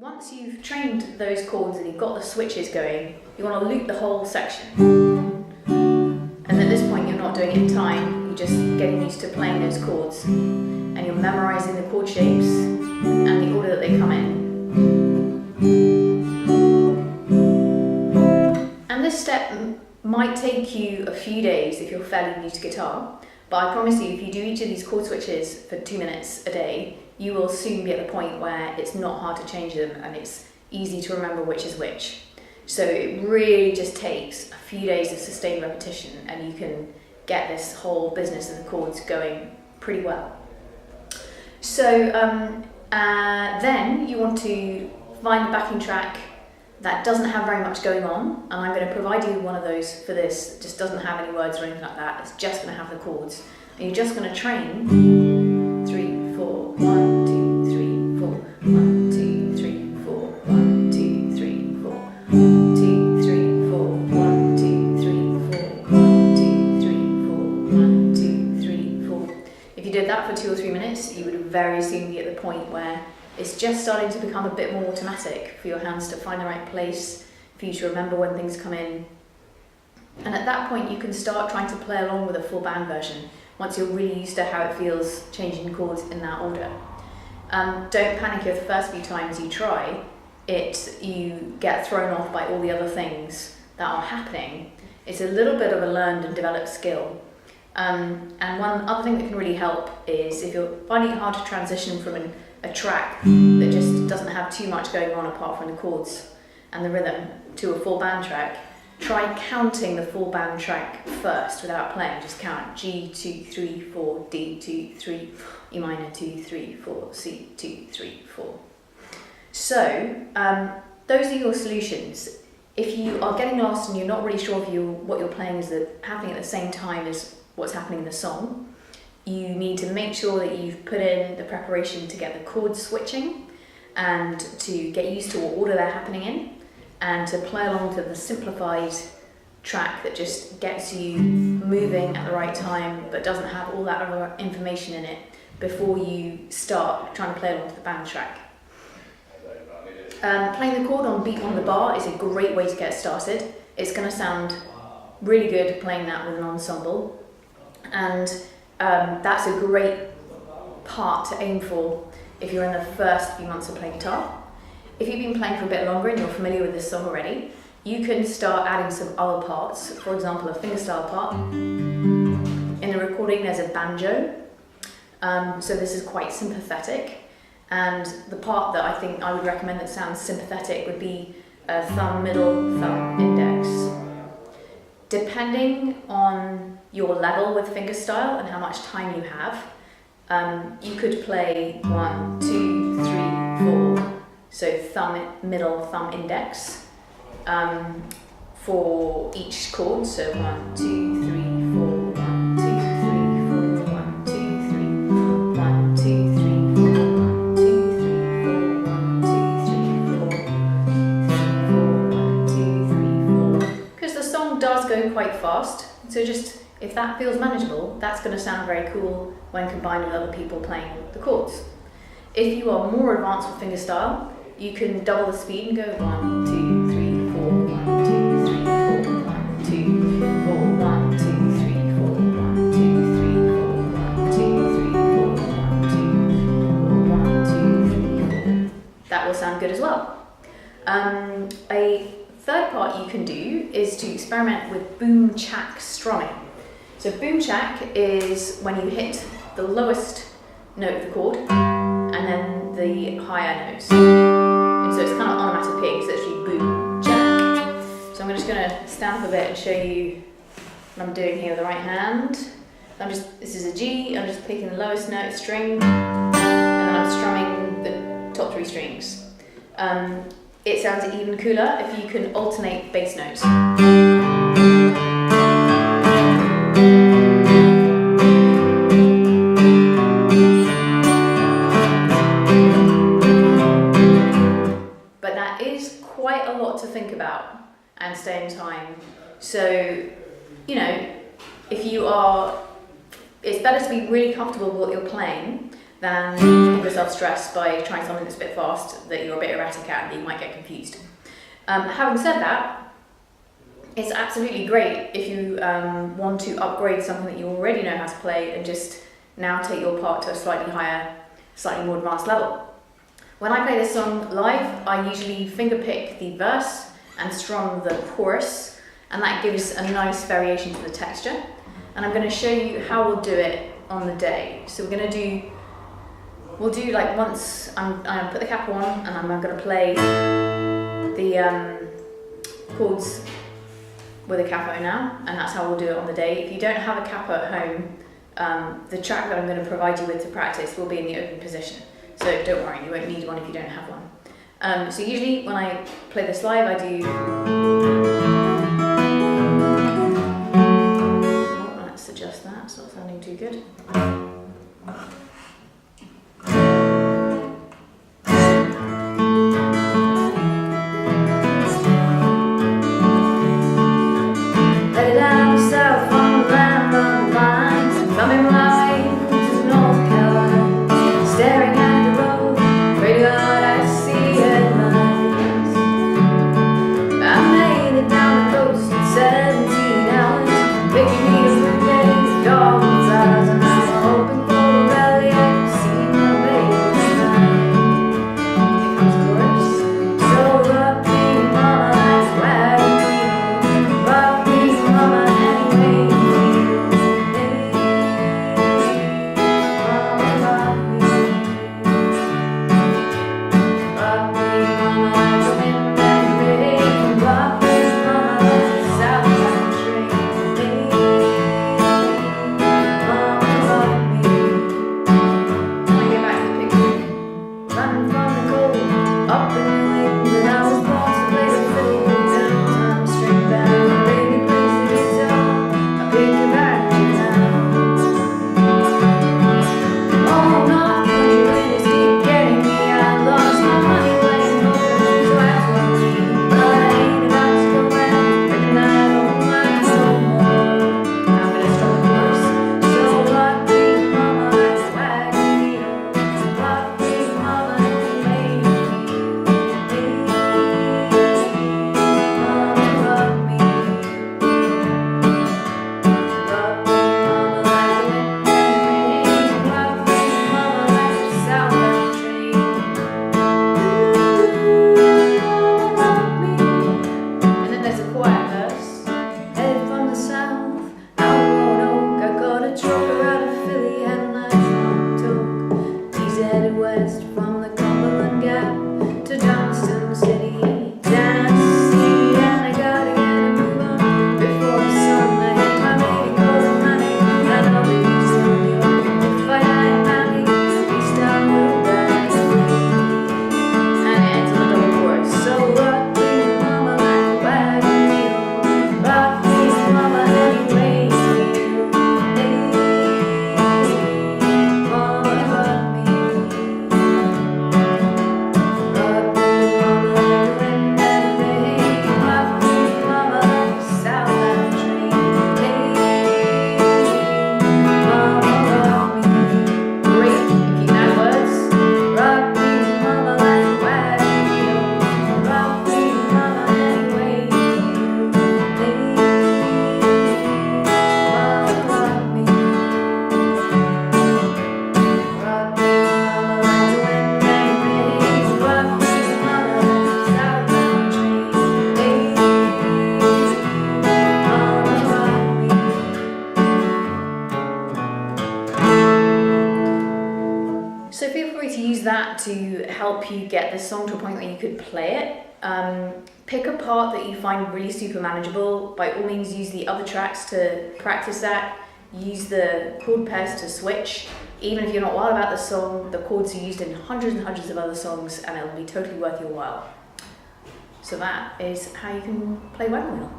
Once you've trained those chords and you've got the switches going, you want to loop the whole section. And at this point you're not doing it in time, you're just getting used to playing those chords. And you're memorising the chord shapes and the order that they come in. And this step might take you a few days if you're fairly new to guitar, but I promise you if you do each of these chord switches for 2 minutes a day, you will soon be at the point where it's not hard to change them and it's easy to remember which is which. So it really just takes a few days of sustained repetition and you can get this whole business of the chords going pretty well. So then you want to find a backing track that doesn't have very much going on, and I'm going to provide you one of those for this. It just doesn't have any words or anything like that, it's just going to have the chords. And you're just going to train 3, 4, 1, 2, 3, 4, 1, 2, 3, 4, 1, 2, 3, 4, 2, 3, 4, 1, 2, 3, 4, 1, 2, 3, 4, 1, 2, 3, 4. If you did that for 2 or 3 minutes, you would very soon be at the point where it's just starting to become a bit more automatic for your hands to find the right place, for you to remember when things come in. And at that point you can start trying to play along with a full band version, once you're really used to how it feels changing chords in that order. Don't panic if the first few times you try it, you get thrown off by all the other things that are happening. It's a little bit of a learned and developed skill. And one other thing that can really help is if you're finding it hard to transition from a track that just doesn't have too much going on apart from the chords and the rhythm to a full band track, try counting the full band track first without playing. Just count G, 2, 3, 4, D, 2, 3, E minor, 2, 3, 4, C, 2, 3, 4. So those are your solutions. If you are getting lost and you're not really sure if what you're playing is happening at the same time as what's happening in the song, you need to make sure that you've put in the preparation to get the chords switching and to get used to what order they're happening in, and to play along to the simplified track that just gets you moving at the right time but doesn't have all that other information in it before you start trying to play along to the band track. Playing the chord on beat on the bar is a great way to get started. It's going to sound really good playing that with an ensemble, and that's a great part to aim for if you're in the first few months of playing guitar. If you've been playing for a bit longer and you're familiar with this song already, you can start adding some other parts, for example a fingerstyle part. In the recording there's a banjo, so this is quite sympathetic, and the part that I think I would recommend that sounds sympathetic would be thumb, middle, thumb, index. Depending on your level with fingerstyle and how much time you have, you could play 1, 2, 3, 4. So thumb, middle, thumb, index for each chord. So 1, 2, 3, 4, 1, 2, 3, 4, 1, 2, 3, 1, 2, 3, 4, 1, 2, 3, 4, 1, 2, 3, 4, 1, 2, 3, 4. Because the song does go quite fast, so just if that feels manageable, that's going to sound very cool when combined with other people playing the chords. If you are more advanced with fingerstyle, you can double the speed and go 1, 2, 3, 4, 1, 2, 3, 4, 1, 2, 4, 1, 2, 3, 4, 1, 2, 3, 4, 1, 2, 3, 4, 1, 2, 4, 1, 2, 3, 4. That will sound good as well. A third part you can do is to experiment with boom chack strumming. So boom chack is when you hit the lowest note of the chord and then the higher notes. And so it's kind of onomatopoeic, so it's actually boom jack. So I'm just going to stand up a bit and show you what I'm doing here with the right hand. This is a G, I'm just picking the lowest note string, and then I'm strumming the top 3 strings. It sounds even cooler if you can alternate bass notes. But that is quite a lot to think about and stay in time. So, you know, it's better to be really comfortable with what you're playing than give yourself stress by trying something that's a bit fast that you're a bit erratic at and that you might get confused. Having said that, it's absolutely great if you want to upgrade something that you already know how to play and just now take your part to a slightly higher, slightly more advanced level. When I play this song live, I usually fingerpick the verse and strum the chorus, and that gives a nice variation to the texture. And I'm going to show you how we'll do it on the day. So we'll do like once, I'm put the capo on and I'm going to play the chords with a capo now, and that's how we'll do it on the day. If you don't have a capo at home, the track that I'm going to provide you with to practice will be in the open position. So don't worry, you won't need one if you don't have one. So usually when I play this live, I do... Oh, let's adjust that, it's not sounding too good. Let it down yourself on the land of the vines, and thumbing my way to North Carolina, staring at the road, pray to God I see headlights. I made it down the coast in 17 hours, picking me a blue days, dog's eyes, and I'm hoping for a rally I can see my baby tonight. Here comes the chorus. So rock me, mama, like a wagon wheel. Rock me, mama, any way you feel. Hey, mama, rock me. Rock me, mama, like the wind and rain. Rock me, mama, like the southbound train. Hey, mama, rock me. When I get back to the picture, running from the cold, up in New England, I was born to play the fiddle. Downtown string band, my baby plays the guitar. I pick it back now. Oh, not country winds keep getting me. I lost my money playing poker, so that's what I mean. But I ain't about to go out, and I don't mind no more. Now I'm gonna strum the chorus. So rock me, mama, like a wagon wheel. Rock me, mama, any way you feel. Hey, mama, rock me. Rock me, mama, like the wind and rain. Rock me, mama, like the southbound train. Ooh, rock me. And then there's a quiet verse. Headed from the south, out Roanoke. I got a trucker out of Philly, headlights on toke. He's headed west from the Cumberland Gap to Johnston City, Tennessee. And I gotta get a move on before the sunlight. My baby calling my name, and I'll be still new. If I die happy, at least I will die free. And it ends on the double chorus. So rock me, mama, like a wagon wheel. Rock me, mama, any way you feel. Hey, mama, rock me. Rock me, mama, like the wind and rain. Rock me, mama, like the southbound train. Hey, mama, rock me. Great, if you can add words. Rock me, mama, like a wagon wheel. Rock me, mama, any way you feel. Hey, mama, rock me. Rock me, mama, like the wind and rain. Rock me, mama, like the southbound train. Hey, mama, rock me. So feel free to use that to help you get the song to a point where you could play it. Pick a part that you find really super manageable. By all means, use the other tracks to practice that. Use the chord pairs to switch. Even if you're not wild about the song, the chords are used in hundreds and hundreds of other songs, and it'll be totally worth your while. So that is how you can play Wagon Wheel.